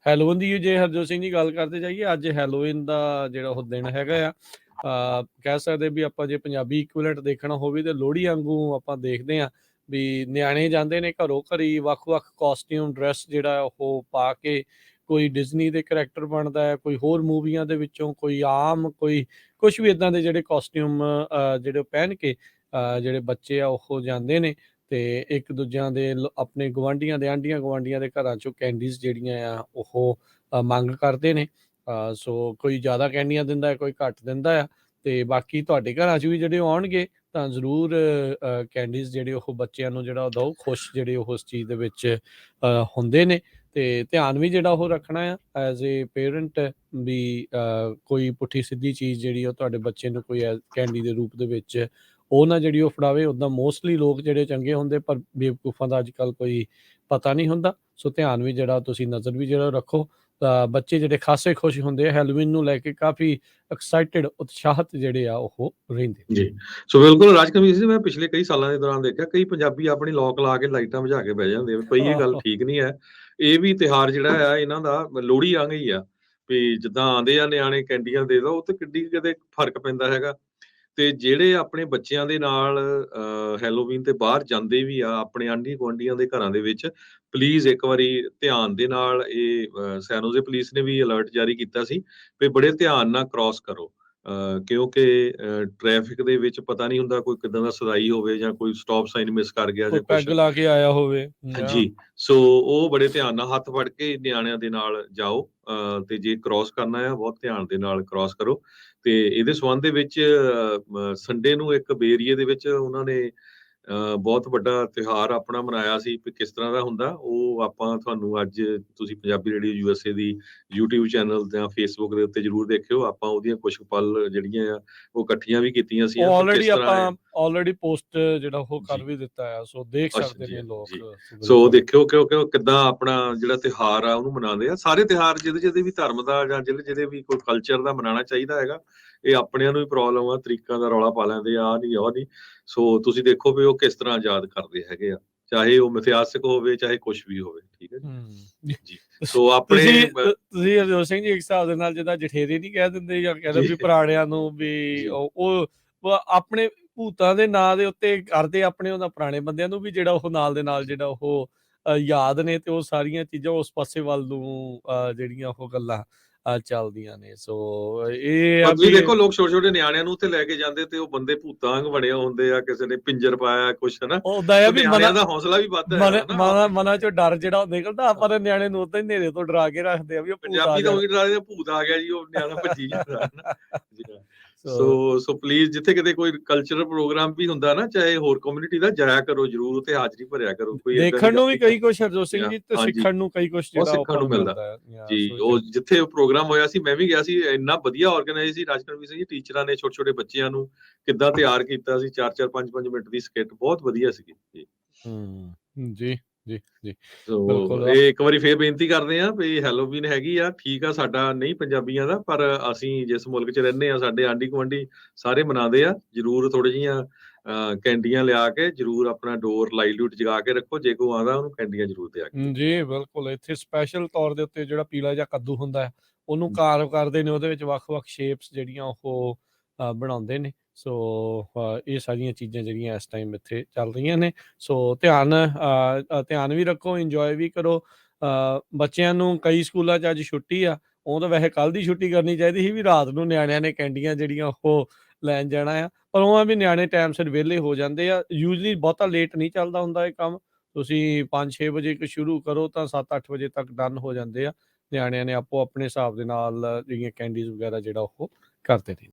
Halloween ਦੀ ਜੇ ਹਰਜੋਤ ਸਿੰਘ ਜੀ ਗੱਲ ਕਰਦੇ ਜਾਈਏ, ਅੱਜ ਹੈਲੋਵੀਨ ਦਾ ਜਿਹੜਾ ਉਹ ਦਿਨ ਹੈਗਾ ਆ। ਕਹਿ ਸਕਦੇ ਵੀ ਆਪਾਂ ਜੇ ਪੰਜਾਬੀ ਇਕੁਇਵਲੈਂਟ ਦੇਖਣਾ ਹੋਵੇ ਤੇ ਲੋਹੜੀ ਵਾਂਗੂ ਆਪਾਂ ਦੇਖਦੇ ਹਾਂ ਵੀ ਨਿਆਣੇ ਜਾਂਦੇ ਨੇ ਘਰੋਂ ਘਰੀ ਵੱਖ-ਵੱਖ ਕਾਸਟਿਊਮ ਡਰੈਸ ਜਿਹੜਾ ਉਹ ਪਾ ਕੇ, ਕੋਈ ਡਿਜ਼ਨੀ ਦੇ ਕਰੈਕਟਰ ਬਣਦਾ ਹੈ, ਕੋਈ ਹੋਰ ਮੂਵੀਆਂ ਦੇ ਵਿੱਚੋਂ, ਕੋਈ ਆਮ, ਕੋਈ ਕੁਛ ਵੀ ਇੱਦਾਂ ਦੇ ਜਿਹੜੇ ਕਾਸਟਿਊਮ ਜਿਹੜੇ ਪਹਿਨ ਕੇ ਜਿਹੜੇ ਬੱਚੇ ਆ ਉਹ ਜਾਂਦੇ ਨੇ ਤੇ ਇੱਕ ਦੂਜਿਆਂ ਦੇ ਆਪਣੇ ਗੁਆਂਢੀਆਂ ਦੇ ਆਂਢੀਆਂ ਗੁਆਂਢੀਆਂ ਦੇ ਘਰਾਂ ਚੋਂ ਕੈਂਡੀਜ਼ ਜਿਹੜੀਆਂ ਆ ਉਹ ਮੰਗ ਕਰਦੇ ਨੇ। ਸੋ ਕੋਈ ਜ਼ਿਆਦਾ ਕੈਂਡੀਆਂ ਦਿੰਦਾ ਹੈ, ਕੋਈ ਘੱਟ ਦਿੰਦਾ ਆ। ਤੇ ਬਾਕੀ ਤੁਹਾਡੇ ਘਰਾਂ 'ਚ ਵੀ ਜਿਹੜੇ ਉਹ ਆਉਣਗੇ ਤਾਂ ਜ਼ਰੂਰ ਕੈਂਡੀਜ਼ ਜਿਹੜੇ ਉਹ ਬੱਚਿਆਂ ਨੂੰ ਜਿਹੜਾ ਉਹ ਦਿਓ, ਖੁਸ਼ ਜਿਹੜੇ ਉਹ ਉਸ ਚੀਜ਼ ਦੇ ਵਿੱਚ ਹੁੰਦੇ ਨੇ। ਤੇ ਧਿਆਨ ਵੀ ਜਿਹੜਾ ਉਹ ਰੱਖਣਾ ਆ ਐਜ਼ ਏ ਪੇਰੈਂਟ ਵੀ ਕੋਈ ਪੁੱਠੀ ਸਿੱਧੀ ਚੀਜ਼ ਜਿਹੜੀ ਉਹ ਤੁਹਾਡੇ ਬੱਚੇ ਨੂੰ ਕੋਈ ਕੈਂਡੀ ਦੇ ਰੂਪ ਦੇ ਵਿੱਚ ਉਹ ਨਾ ਜਿਹੜੀ ਉਹ ਫੜਾਵੇ। ਉੱਦਾਂ ਮੋਸਟਲੀ ਲੋਕ ਜਿਹੜੇ ਚੰਗੇ ਹੁੰਦੇ, ਪਰ ਬੇਵਕੂਫਾਂ ਦਾ ਅੱਜ ਕੱਲ੍ਹ ਕੋਈ ਪਤਾ ਨਹੀਂ ਹੁੰਦਾ। ਸੋ ਧਿਆਨ ਵੀ ਜਿਹੜਾ ਤੁਸੀਂ ਨਜ਼ਰ ਵੀ ਜਿਹੜਾ ਰੱਖੋ। ਤਾਂ ਬੱਚੇ ਜਿਹੜੇ ਖਾਸੇ ਖੁਸ਼ ਹੁੰਦੇ ਆ ਹੈਲੋਵੀਨ ਨੂੰ ਲੈ ਕੇ, ਕਾਫੀ ਐਕਸਾਈਟਿਡ, ਉਤਸ਼ਾਹਿਤ ਜਿਹੜੇ ਆ ਉਹ ਰਹਿੰਦੇ ਨੇ। ਜੀ, ਸੋ ਬਿਲਕੁਲ ਰਾਜਕਵੀਰ ਜੀ, ਮੈਂ ਪਿਛਲੇ ਕਈ ਸਾਲਾਂ ਦੇ ਦੌਰਾਨ ਦੇਖਿਆ ਕਈ ਪੰਜਾਬੀ ਆਪਣੀ ਲੋਕ ਲਾ ਕੇ ਲਾਈਟਾਂ ਬੁਝਾ ਕੇ ਬਹਿ ਜਾਂਦੇ ਆ, ਭਈ ਇਹ ਗੱਲ ਆਹੋ। ਠੀਕ ਨਹੀਂ ਹੈ। ਇਹ ਵੀ ਤਿਉਹਾਰ ਜਿਹੜਾ ਆ ਇਹਨਾਂ ਦਾ ਲੋਹੜੀ ਵਾਂਗ ਹੀ ਆ, ਵੀ ਜਿੱਦਾਂ ਆਉਂਦੇ ਆ ਨਿਆਣੇ ਕੈਂਡੀਆਂ ਦੇ ਦੋ, ਉਹ ਤੇ ਕਿੱਡੀ ਕਿਤੇ ਫਰਕ ਪੈਂਦਾ ਹੈਗਾ। ਤੇ ਜਿਹੜੇ ਆਪਣੇ ਬੱਚਿਆਂ ਦੇ ਨਾਲ ਹੈਲੋਵੀਨ ਤੇ ਬਾਹਰ ਜਾਂਦੇ ਵੀ ਆ ਆਪਣੇ ਆਂਢੀ ਗੁਆਂਢੀਆਂ ਦੇ ਘਰਾਂ ਦੇ ਵਿੱਚ, ਪਲੀਜ਼ ਇੱਕ ਵਾਰੀ ਧਿਆਨ ਦੇ ਨਾਲ ਇਹ ਸੈਨ ਹੋਜ਼ੇ ਪੁਲਿਸ ਨੇ ਵੀ ਅਲਰਟ ਜਾਰੀ ਕੀਤਾ ਸੀ ਵੀ ਬੜੇ ਧਿਆਨ ਨਾਲ ਕ੍ਰਾਸ ਕਰੋ। ਕਿਉਂਕਿ ਟ੍ਰੈਫਿਕ ਦੇ ਵਿੱਚ ਪਤਾ ਨਹੀਂ ਹੁੰਦਾ ਕੋਈ ਕਿੱਦਾਂ ਦਾ ਸਦਾਈ ਹੋਵੇ ਜਾਂ ਕੋਈ ਸਟਾਪ ਸਾਈਨ ਮਿਸ ਕਰ ਗਿਆ ਕੋਈ ਜਾਂ ਕੁਛ। ਪੈਗ ਲਾ ਕੇ ਆਇਆ ਹੋਵੇ। ਜੀ, ਸੋ ਉਹ ਬੜੇ ਧਿਆਨ ਨਾਲ ਹੱਥ ਫੜ ਕੇ ਨਿਆਣਿਆਂ ਦੇ ਨਾਲ ਜਾਓ, ਤੇ ਜੇ ਕ੍ਰਾਸ ਕਰਨਾ ਆ ਬਹੁਤ ਧਿਆਨ ਦੇ ਨਾਲ ਕ੍ਰਾਸ ਕਰੋ। ਤੇ ਇਹਦੇ ਸੰਬੰਧ ਦੇ ਵਿੱਚ ਸੰਡੇ ਨੂੰ ਇੱਕ ਬੇ ਏਰੀਏ ਦੇ ਵਿੱਚ ਉਹਨਾਂ ਨੇ ਬਹੁਤ ਵੱਡਾ ਤਿਉਹਾਰ ਆਪਣਾ ਮਨਾਇਆ ਸੀ, ਵੀ ਕਿਸ ਤਰ੍ਹਾਂ ਦਾ ਹੁੰਦਾ ਉਹ ਆਪਾਂ ਤੁਹਾਨੂੰ ਅੱਜ ਤੁਸੀਂ ਪੰਜਾਬੀ ਰੇਡੀਓ USA ਦੀ YouTube ਚੈਨਲ ਜਾਂ Facebook ਦੇ ਉੱਤੇ ਜ਼ਰੂਰ ਦੇਖਿਓ। ਆਪਾਂ ਉਹਦੀਆਂ ਕੁਝ ਪਲ ਜਿਹੜੀਆਂ ਆ ਉਹ ਇਕੱਠੀਆਂ ਵੀ ਕੀਤੀਆਂ ਸੀ ਉਹ ਵੀ ਕਿਸ ਤਰ੍ਹਾਂ ਆਪਾਂ ਆਲਰੇਡੀ ਪੋਸਟ ਜਿਹੜਾ ਉਹ ਕਰ ਜੀ ਵੀ ਦਿੱਤਾ ਆ, ਸੋ ਦੇਖ ਅੱਛਾ ਸਕਦੇ ਜੀ ਨੇ ਲੋਕ। ਜੀ, ਸੋ ਸੋ ਬਿਲਕੁਲ। ਦੇਖਿਓ ਕਿਉਂਕਿ ਉਹ ਕਿੱਦਾਂ ਆਪਣਾ ਜਿਹੜਾ ਤਿਉਹਾਰ ਆ ਉਹਨੂੰ ਮਨਾਉਂਦੇ ਆ। ਸਾਰੇ ਤਿਉਹਾਰ ਜਿਹਦੇ ਜਿਹਦੇ ਵੀ ਧਰਮ ਦਾ ਜਾਂ ਜਿਹਦੇ ਜਿਹਦੇ ਵੀ ਕੋਈ ਕਲਚਰ ਦਾ ਮਨਾਉਣਾ ਚਾਹੀਦਾ ਹੈਗਾ। ਇਹ ਆਪਣਿਆਂ ਨੂੰ ਵੀ ਪ੍ਰੋਬਲਮ ਆ, ਤਰੀਕਾਂ ਦਾ ਰੌਲਾ ਪਾ ਲੈਂਦੇ ਆ, ਨਹੀਂ ਉਹ ਨਹੀਂ। ਸੋ ਤੁਸੀਂ ਦੇਖੋ ਵੀ ਉਹ ਕਿਸ ਤਰ੍ਹਾਂ ਆਜ਼ਾਦ ਕਰਦੇ ਹੈਗੇ ਆ, ਚਾਹੇ ਉਹ ਮਿਥਿਹਾਸਿਕ ਹੋਵੇ ਚਾਹੇ ਕੁਛ ਵੀ ਹੋਵੇ। ਠੀਕ ਹੈ ਜੀ ਜੀ। ਸੋ ਆਪਣੇ ਤੁਸੀਂ ਹਰਜੋਤ ਸਿੰਘ ਜੀ ਇੱਕ ਹਿਸਾਬ ਦੇ ਨਾਲ ਜਿੱਦਾਂ ਜਠੇਰੇ ਨਹੀਂ ਕਹਿ ਦਿੰਦੇ ਜਾਂ ਕਹਿੰਦੇ ਜੀ ਵੀ ਪੁਰਾਣਿਆਂ ਨੂੰ ਵੀ ਜੀ ਉਹ ਆਪਣੇ ਭੂਤਾਂ ਦੇ ਨਾਂ ਦੇ ਉੱਤੇ ਕਰਦੇ ਆਪਣੇ ਉਹਨਾਂ ਪੁਰਾਣੇ ਬੰਦਿਆਂ ਨੂੰ ਵੀ ਜਿਹੜਾ ਉਹ ਨਾਲ ਦੇ ਨਾਲ ਜਿਹੜਾ ਉਹ ਯਾਦ ਨੇ ਤੇ ਉਹ ਸਾਰੀਆਂ ਚੀਜ਼ਾਂ ਉਸ ਪਾਸੇ ਵੱਲ ਨੂੰ ਜਿਹੜੀਆਂ ਉਹ ਗੱਲਾਂ ਚੱਲਦੀਆਂ ਨੇ। ਸੋ ਇਹ ਆ ਪਰ ਤੁਸੀਂ ਵੀ ਦੇਖੋ ਲੋਕ ਛੋਟੇ ਛੋਟੇ ਨਿਆਣਿਆਂ ਨੂੰ ਉੱਥੇ ਲੈ ਕੇ ਜਾਂਦੇ ਤੇ ਉਹ ਬੰਦੇ ਭੂਤਾਂ ਵਾਂਗ ਬਣੇ ਹੁੰਦੇ ਆ, ਕਿਸੇ ਨੇ ਪਿੰਜਰ ਪਾਇਆ ਕੁਛ ਹਨਾ। ਉਹਦਾ ਆ ਸੋ ਵੀ ਨਿਆਣਿਆਂ ਦਾ ਹੌਸਲਾ ਵੀ ਵੱਧਦਾ ਹੈ ਹਨਾ। ਮਨਾਂ ਚੋਂ ਡਰ ਜਿਹੜਾ ਉਹ ਨਿਕਲਦਾ। ਆਪਾਂ ਤਾਂ ਨਿਆਣੇ ਨੂੰ ਉਦਾਂ ਹੀ ਹਨੇਰੇ ਤੋਂ ਡਰਾ ਕੇ ਰੱਖਦੇ ਆ ਵੀ ਉਹ ਭੂਤ ਆ ਪੰਜਾਬੀ ਤਾਂ ਜਾਣ। ਉਹੀ ਡਰਾਦੇ ਭੂਤ ਆ ਗਿਆ ਜੀ, ਉਹ ਨਿਆਣਾ ਭੱਜੀ ਜਾਂਦਾ ਹਨਾ। ਜੀ ਹਾਂ। ਸੋ ਸੋ ਪਲੀਜ਼ ਜਿੱਥੇ ਕਿਤੇ ਕੋਈ ਕਲਚਰਲ ਪ੍ਰੋਗਰਾਮ ਵੀ ਹੁੰਦਾ ਨਾ, ਚਾਹੇ ਹੋਰ ਕਮਿਊਨਿਟੀ ਦਾ, ਜਾਇਆ ਕਰੋ ਜਰੂਰ, ਉੱਥੇ ਹਾਜ਼ਰੀ ਭਰਿਆ ਕਰੋ। ਕੋਈ ਏਦਾਂ ਦੀ ਦੇਖਣ ਗੱਲ ਨੂੰ ਵੀ ਨਹੀਂ ਕਈ ਕੁਛ ਹਰਜੋਤ ਸਿੰਘ ਜਾਂ ਜੀ ਤੇ ਹਾਂਜੀ ਸਿੱਖਣ ਨੂੰ ਕਈ ਕੁਛ ਬਹੁਤ ਜਿਹੜਾ ਸਿੱਖਣ ਆਪਾਂ ਨੂੰ ਨੂੰ ਮਿਲਦਾ ਮਿਲਦਾ ਹੈ। ਜੀ। ਸੋ ਉਹ ਜਿੱਥੇ ਪ੍ਰੋਗਰਾਮ ਹੋਇਆ ਸੀ ਮੈਂ ਵੀ ਗਿਆ ਸੀ, ਇੰਨਾ ਵਧੀਆ ਆਰਗੇਨਾਈਜ਼ ਸੀ ਰਾਜਕਰਮੀ ਸਿੰਘ ਜੀ, ਟੀਚਰਾਂ ਨੇ ਛੋਟੇ ਛੋਟੇ ਬੱਚਿਆਂ ਨੂੰ ਕਿੱਦਾਂ ਤਿਆਰ ਕੀਤਾ ਸੀ। 4-4 5-5 ਮਿੰਟ ਦੀ ਸਕਿੱਟ ਬਹੁਤ ਵਧੀਆ ਸੀਗੀ ਜੀ। ਜੀ ਜੀ ਜੀ ਸੋ ਬਿਲਕੁਲ। ਇਹ ਇੱਕ ਵਾਰੀ ਫੇਰ ਬੇਨਤੀ ਕਰਦੇ ਆ ਵੀ ਹੈਲੋਵੀਨ ਹੈਗੀ ਆ, ਠੀਕ ਆ, ਸਾਡਾ ਨਹੀਂ ਪੰਜਾਬੀਆਂ ਦਾ, ਪਰ ਅਸੀਂ ਜਿਸ ਮੁਲਕ 'ਚ ਰਹਿੰਦੇ ਆ ਸਾਡੇ ਆਂਢੀ ਗੁਆਂਢੀ ਸਾਰੇ ਮਨਾਉਂਦੇ ਆ। ਜਰੂਰ ਥੋੜੀ ਜਿਹੀਆਂ ਕੈਂਡੀਆਂ ਲਿਆ ਕੇ ਜਰੂਰ ਆਪਣਾ ਡੋਰ ਲਾਈਟ ਜਗਾ ਕੇ ਰੱਖੋ। ਜੇ ਕੋਈ ਆਉਂਦਾ ਉਹਨੂੰ ਕੈਂਡੀਆਂ ਜ਼ਰੂਰ ਦਿਆ ਕੇ ਜੀ ਬਿਲਕੁਲ। ਇੱਥੇ ਸਪੈਸ਼ਲ ਤੌਰ ਦੇ ਉੱਤੇ ਜਿਹੜਾ ਪੀਲਾ ਜਿਹਾ ਕੱਦੂ ਹੁੰਦਾ ਹੈ ਉਹਨੂੰ ਕਾਰਵ ਕਰਦੇ ਨੇ, ਉਹਦੇ ਵਿੱਚ ਵੱਖ-ਵੱਖ ਸ਼ੇਪਸ ਜਿਹੜੀਆਂ ਉਹ ਬਣਾਉਂਦੇ ਨੇ। ਸੋ ਇਹ ਸਾਰੀਆਂ ਚੀਜ਼ਾਂ ਜਿਹੜੀਆਂ ਇਸ ਟਾਈਮ ਇੱਥੇ ਚੱਲ ਰਹੀਆਂ ਨੇ। ਸੋ ਧਿਆਨ ਵੀ ਰੱਖੋ, ਇੰਜੋਏ ਵੀ ਕਰੋ। ਬੱਚਿਆਂ ਨੂੰ ਕਈ ਸਕੂਲਾਂ 'ਚ ਅੱਜ ਛੁੱਟੀ ਆ, ਉਹ ਤਾਂ ਵੈਸੇ ਕੱਲ੍ਹ ਦੀ ਛੁੱਟੀ ਕਰਨੀ ਚਾਹੀਦੀ ਸੀ ਵੀ ਰਾਤ ਨੂੰ ਨਿਆਣਿਆਂ ਨੇ ਕੈਂਡੀਆਂ ਜਿਹੜੀਆਂ ਉਹ ਲੈਣ ਜਾਣਾ ਆ। ਪਰ ਉਹ ਆ ਵੀ ਨਿਆਣੇ ਟਾਈਮ ਸਿਰ ਵਿਹਲੇ ਹੋ ਜਾਂਦੇ ਆ। ਯੂਜਲੀ ਬਹੁਤਾ ਲੇਟ ਨਹੀਂ ਚੱਲਦਾ ਹੁੰਦਾ ਇਹ ਕੰਮ। ਤੁਸੀਂ 5-6 ਵਜੇ ਸ਼ੁਰੂ ਕਰੋ ਤਾਂ 7-8 ਵਜੇ ਤੱਕ ਡਨ ਹੋ ਜਾਂਦੇ ਆ। ਨਿਆਣਿਆਂ ਨੇ ਆਪੋ ਆਪਣੇ ਹਿਸਾਬ ਦੇ ਨਾਲ ਜਿਹੜੀਆਂ ਕੈਂਡੀਜ਼ ਵਗੈਰਾ ਜਿਹੜਾ ਉਹ ਕਰਦੇ ਨੇ।